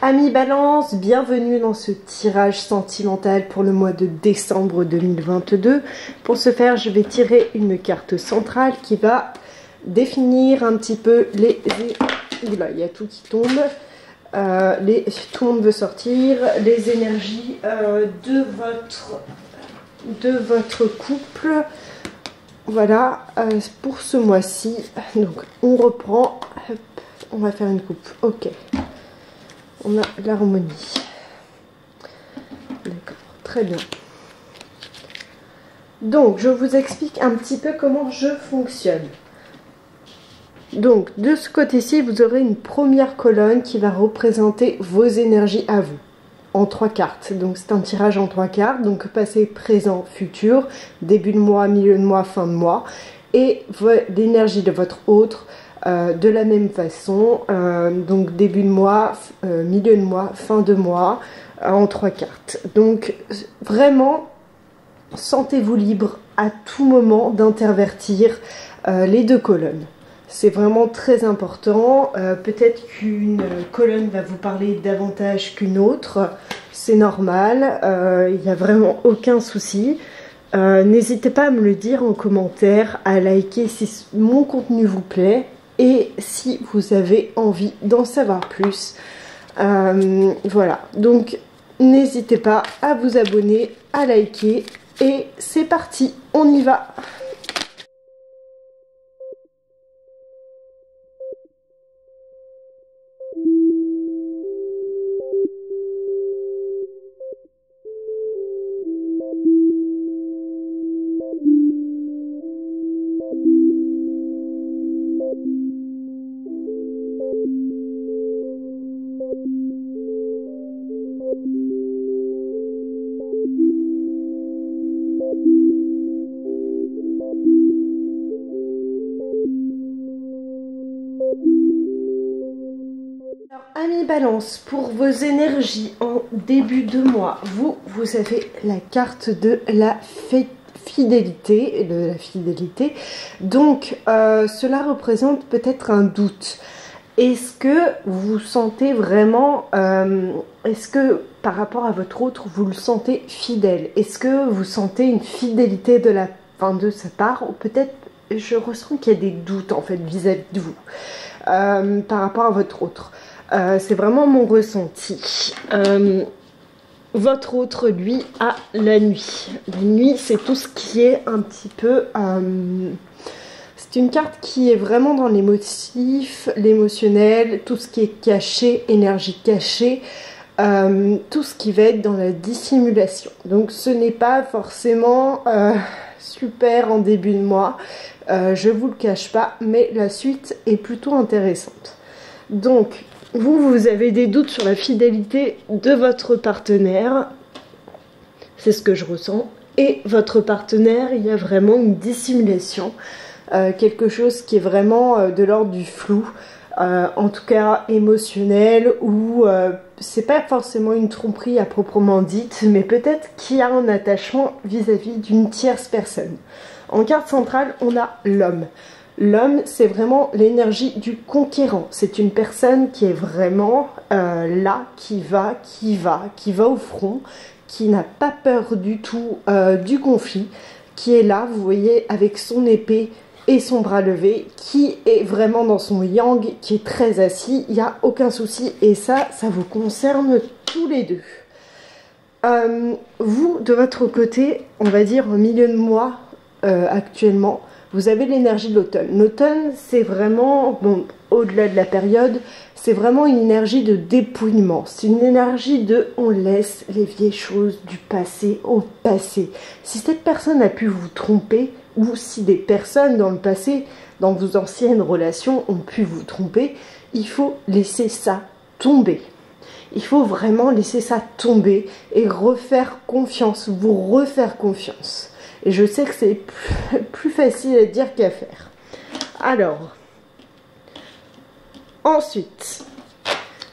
Amis Balance, bienvenue dans ce tirage sentimental pour le mois de décembre 2022. Pour ce faire, je vais tirer une carte centrale qui va définir un petit peu les... Oula, il y a tout qui tombe. Tout le monde veut sortir. Les énergies de votre couple. Voilà, pour ce mois-ci. Donc, on reprend. Hop, on va faire une coupe. Ok. On a l'harmonie. D'accord, très bien. Donc, je vous explique un petit peu comment je fonctionne. Donc, de ce côté-ci, vous aurez une première colonne qui va représenter vos énergies à vous, en 3 cartes. Donc, c'est un tirage en 3 cartes. Donc, passé, présent, futur, début de mois, milieu de mois, fin de mois. Et l'énergie de votre autre. De la même façon, donc début de mois, milieu de mois, fin de mois, en 3 cartes. Donc vraiment, sentez-vous libre à tout moment d'intervertir les 2 colonnes. C'est vraiment très important. Peut-être qu'une colonne va vous parler davantage qu'une autre. C'est normal, il n'y a vraiment aucun souci. N'hésitez pas à me le dire en commentaire, à liker si mon contenu vous plaît. Et si vous avez envie d'en savoir plus, voilà. Donc, n'hésitez pas à vous abonner, à liker. Et c'est parti, on y va. Amis Balance, pour vos énergies en début de mois, vous avez la carte de la fidélité. Donc, cela représente peut-être un doute. Est-ce que vous sentez vraiment, est-ce que par rapport à votre autre, vous le sentez fidèle? Est-ce que vous sentez une fidélité de sa part? Ou peut-être, je ressens qu'il y a des doutes en fait vis-à-vis de vous par rapport à votre autre. C'est vraiment mon ressenti. Votre autre, lui, a la nuit. La nuit, c'est tout ce qui est un petit peu... c'est une carte qui est vraiment dans l'émotif, l'émotionnel, tout ce qui est caché, énergie cachée, tout ce qui va être dans la dissimulation. Donc ce n'est pas forcément super en début de mois, je vous le cache pas, mais la suite est plutôt intéressante. Donc... Vous avez des doutes sur la fidélité de votre partenaire, c'est ce que je ressens, et votre partenaire, il y a vraiment une dissimulation, quelque chose qui est vraiment de l'ordre du flou, en tout cas émotionnel, ou c'est pas forcément une tromperie à proprement dite, mais peut-être qu'il y a un attachement vis-à-vis d'une tierce personne. En carte centrale, on a l'homme. L'homme, c'est vraiment l'énergie du conquérant. C'est une personne qui est vraiment là, qui va au front, qui n'a pas peur du tout du conflit, qui est là, vous voyez, avec son épée et son bras levé, qui est vraiment dans son yang, qui est très assis, il n'y a aucun souci. Et ça vous concerne tous les deux. Vous, de votre côté, on va dire au milieu de mois actuellement, vous avez l'énergie de l'automne. L'automne, c'est vraiment, bon, au-delà de la période, c'est vraiment une énergie de dépouillement. C'est une énergie de on laisse les vieilles choses du passé au passé. Si cette personne a pu vous tromper, ou si des personnes dans le passé, dans vos anciennes relations, ont pu vous tromper, il faut laisser ça tomber. Il faut vraiment laisser ça tomber et refaire confiance, vous refaire confiance. Et je sais que c'est plus facile à dire qu'à faire. Alors, ensuite,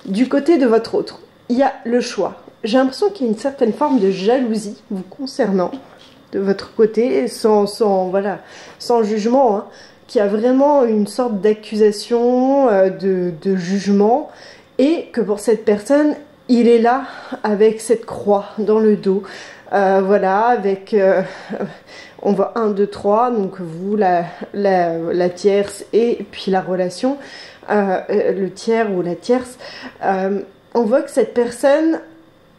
du côté de votre autre, il y a le choix. J'ai l'impression qu'il y a une certaine forme de jalousie vous concernant, de votre côté, sans jugement, hein, qu'il y a vraiment une sorte d'accusation, de jugement, et que pour cette personne, il est là avec cette croix dans le dos. Voilà, avec, on voit 1, 2, 3, donc vous, la tierce et puis la relation, le tiers ou la tierce. On voit que cette personne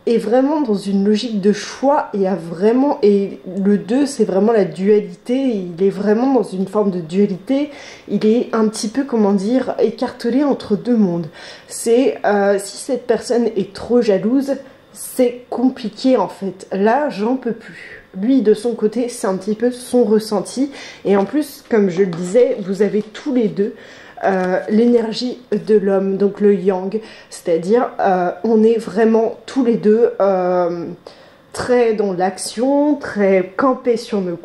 est vraiment dans une logique de choix et le 2 c'est vraiment la dualité, il est vraiment dans une forme de dualité, il est un petit peu, comment dire, écartelé entre deux mondes. C'est si cette personne est trop jalouse, c'est compliqué en fait, là j'en peux plus. Lui de son côté c'est un petit peu son ressenti, et en plus comme je le disais, vous avez tous les deux l'énergie de l'homme, donc le yang, c'est-à-dire on est vraiment tous les deux très dans l'action, très campés sur nos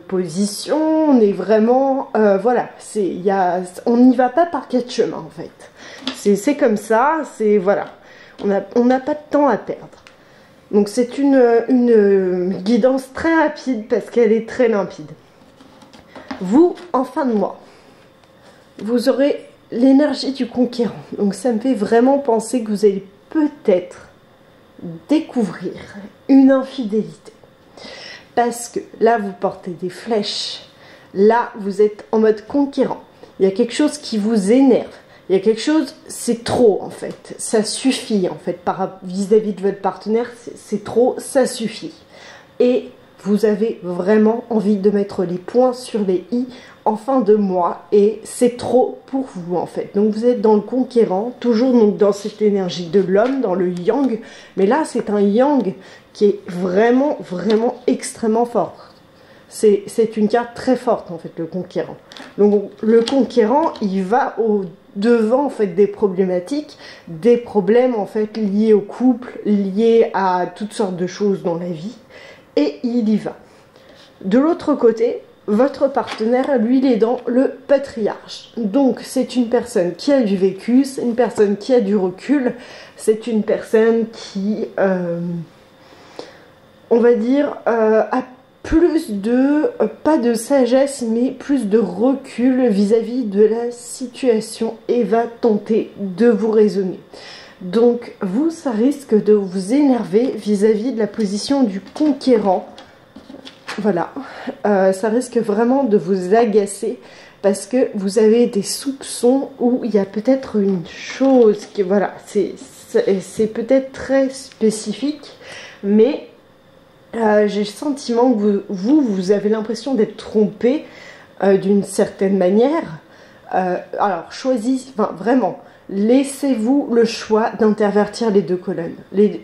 positions, on est vraiment, voilà, on n'y va pas par quatre chemins en fait, c'est comme ça, c'est voilà, on n'a pas de temps à perdre. Donc c'est une guidance très rapide parce qu'elle est très limpide. Vous, en fin de mois, vous aurez l'énergie du conquérant. Donc ça me fait vraiment penser que vous allez peut-être découvrir une infidélité. Parce que là, vous portez des flèches. Là, vous êtes en mode conquérant. Il y a quelque chose qui vous énerve. Il y a quelque chose, c'est trop en fait. Ça suffit en fait. Vis-à-vis de votre partenaire, c'est trop, ça suffit. Et vous avez vraiment envie de mettre les points sur les i en fin de mois, et c'est trop pour vous en fait. Donc vous êtes dans le conquérant, toujours donc dans cette énergie de l'homme, dans le yang, mais là c'est un yang qui est vraiment extrêmement fort. C'est une carte très forte en fait, le conquérant. Donc le conquérant, il va au devant en fait des problématiques, des problèmes en fait liés au couple, liés à toutes sortes de choses dans la vie, et il y va. De l'autre côté, votre partenaire, lui, il est dans le patriarche. Donc, c'est une personne qui a du vécu, c'est une personne qui a du recul, c'est une personne qui, on va dire, a plus de, pas de sagesse, mais plus de recul vis-à-vis de la situation et va tenter de vous raisonner. Donc, vous, ça risque de vous énerver vis-à-vis de la position du conquérant. Voilà, ça risque vraiment de vous agacer parce que vous avez des soupçons où il y a peut-être une chose qui, voilà, c'est peut-être très spécifique, mais j'ai le sentiment que vous avez l'impression d'être trompé d'une certaine manière. Alors, choisissez, enfin vraiment, laissez-vous le choix d'intervertir les deux colonnes.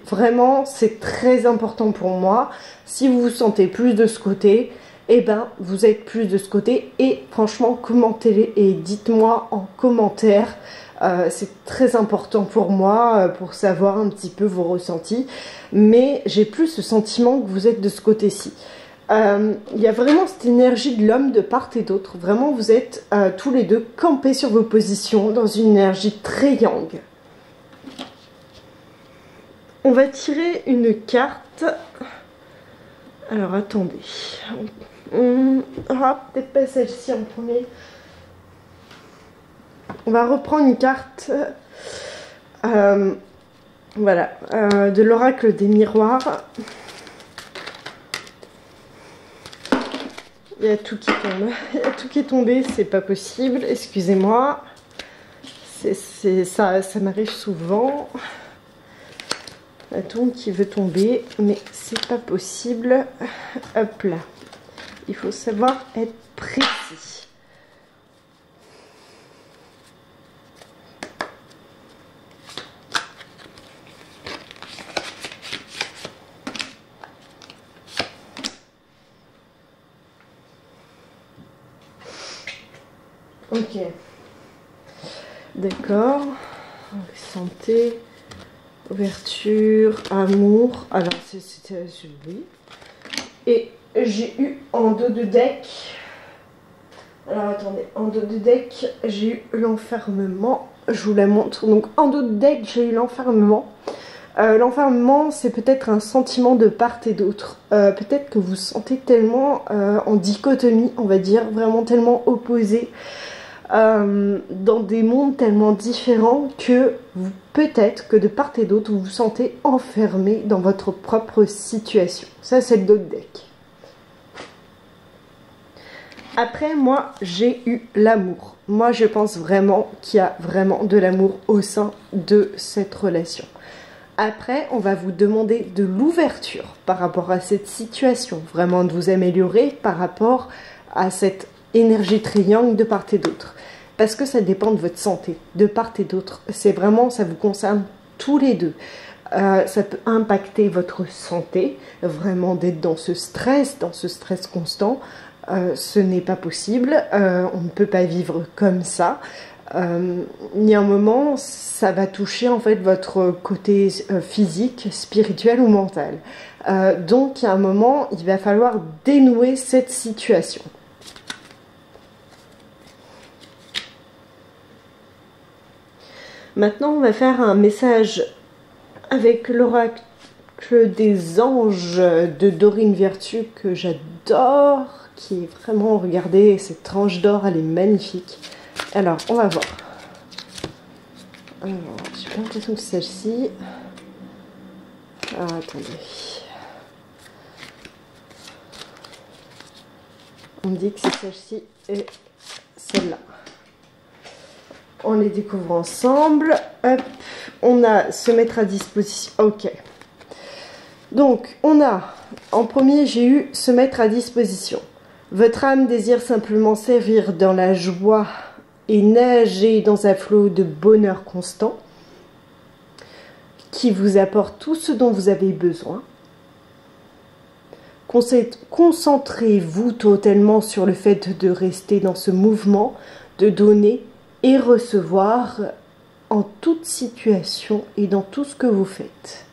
Vraiment, c'est très important pour moi. Si vous vous sentez plus de ce côté, eh ben, vous êtes plus de ce côté. Et franchement, commentez-les et dites-moi en commentaire. C'est très important pour moi, pour savoir un petit peu vos ressentis. Mais j'ai plus ce sentiment que vous êtes de ce côté-ci. Il y a vraiment cette énergie de l'homme de part et d'autre. Vraiment, vous êtes tous les deux campés sur vos positions dans une énergie très yang. On va tirer une carte. Alors, attendez. Peut-être pas celle-ci en premier. On va reprendre une carte. Voilà. De l'oracle des miroirs. Il y a tout qui tombe. Il y a tout qui est tombé, c'est pas possible. Excusez-moi. Ça m'arrive souvent. La tombe qui veut tomber, mais c'est pas possible. Hop là. Il faut savoir être précis. Ok, d'accord, santé, ouverture, amour, alors c'était oui, et j'ai eu en dos de deck, alors attendez, en dos de deck j'ai eu l'enfermement, je vous la montre, donc en dos de deck j'ai eu l'enfermement. L'enfermement, c'est peut-être un sentiment de part et d'autre. Peut-être que vous sentez tellement en dichotomie, on va dire, vraiment tellement opposé. dans des mondes tellement différents que peut-être que de part et d'autre, vous vous sentez enfermé dans votre propre situation. Ça, c'est le d'autres deck. Après, moi, j'ai eu l'amour. Moi, je pense vraiment qu'il y a vraiment de l'amour au sein de cette relation. Après, on va vous demander de l'ouverture par rapport à cette situation. Vraiment de vous améliorer par rapport à cette énergie triangle de part et d'autre. Parce que ça dépend de votre santé, de part et d'autre. C'est vraiment, ça vous concerne tous les deux. Ça peut impacter votre santé, vraiment d'être dans ce stress constant. Ce n'est pas possible, on ne peut pas vivre comme ça. Il y a un moment, ça va toucher en fait votre côté physique, spirituel ou mental. Donc il y a un moment, il va falloir dénouer cette situation. Maintenant, on va faire un message avec l'oracle des anges de Dorine Virtue que j'adore, qui est vraiment, regardez, cette tranche d'or, elle est magnifique. Alors, on va voir. Alors, j'ai l'impression que c'est celle-ci. Ah, attendez. On me dit que c'est celle-ci et celle-là. On les découvre ensemble. Hop, on a se mettre à disposition. Ok. Donc, on a, en premier, j'ai eu se mettre à disposition. Votre âme désire simplement servir dans la joie et nager dans un flot de bonheur constant qui vous apporte tout ce dont vous avez besoin. Concentrez-vous totalement sur le fait de rester dans ce mouvement, de donner et recevoir en toute situation et dans tout ce que vous faites.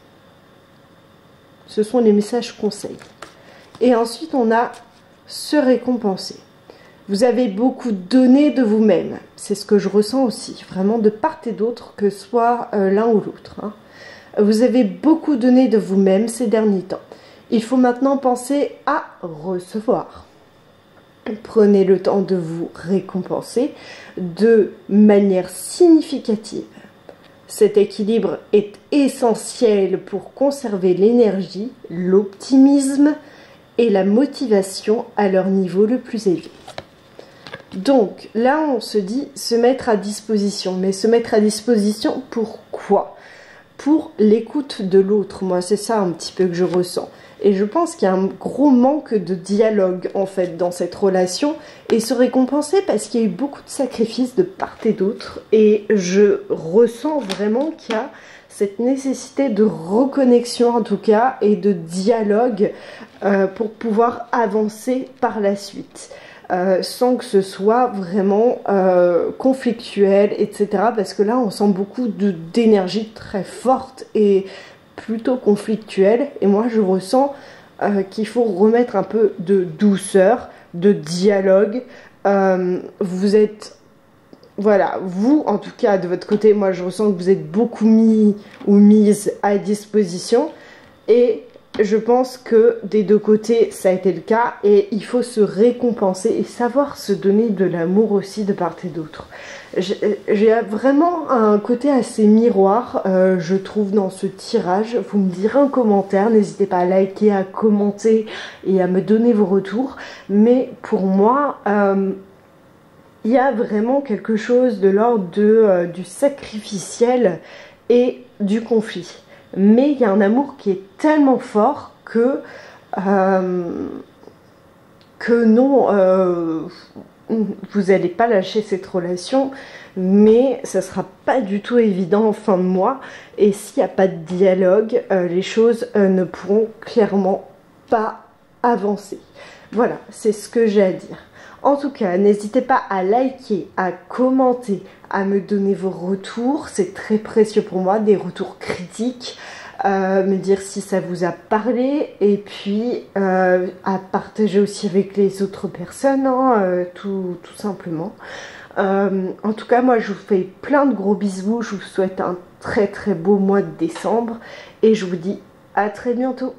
Ce sont les messages conseils. Et ensuite, on a se récompenser. Vous avez beaucoup donné de vous-même. C'est ce que je ressens aussi, vraiment de part et d'autre, que ce soit l'un ou l'autre. Hein. Vous avez beaucoup donné de vous-même ces derniers temps. Il faut maintenant penser à recevoir. Prenez le temps de vous récompenser de manière significative. Cet équilibre est essentiel pour conserver l'énergie, l'optimisme et la motivation à leur niveau le plus élevé. Donc là, on se dit se mettre à disposition. Mais se mettre à disposition pour quoi? Pour l'écoute de l'autre. Moi, c'est ça un petit peu que je ressens. Et je pense qu'il y a un gros manque de dialogue, en fait, dans cette relation. Et se récompenser parce qu'il y a eu beaucoup de sacrifices de part et d'autre. Et je ressens vraiment qu'il y a cette nécessité de reconnexion, en tout cas, et de dialogue pour pouvoir avancer par la suite. Sans que ce soit vraiment conflictuel, etc. Parce que là, on sent beaucoup d'énergie très forte et plutôt conflictuelle. Et moi, je ressens qu'il faut remettre un peu de douceur, de dialogue. Vous êtes... Voilà, vous, en tout cas, de votre côté, moi, je ressens que vous êtes beaucoup mis ou mise à disposition. Et je pense que des deux côtés, ça a été le cas. Et il faut se récompenser et savoir se donner de l'amour aussi de part et d'autre. J'ai vraiment un côté assez miroir, je trouve, dans ce tirage. Vous me direz en commentaire, n'hésitez pas à liker, à commenter et à me donner vos retours. Mais pour moi... il y a vraiment quelque chose de l'ordre du sacrificiel et du conflit. Mais il y a un amour qui est tellement fort que non, vous n'allez pas lâcher cette relation, mais ça ne sera pas du tout évident en fin de mois. Et s'il n'y a pas de dialogue, les choses ne pourront clairement pas avancer. Voilà, c'est ce que j'ai à dire. En tout cas, n'hésitez pas à liker, à commenter, à me donner vos retours. C'est très précieux pour moi, des retours critiques. Me dire si ça vous a parlé. Et puis, à partager aussi avec les autres personnes, hein, tout simplement. En tout cas, moi, je vous fais plein de gros bisous. Je vous souhaite un très très beau mois de décembre. Et je vous dis à très bientôt.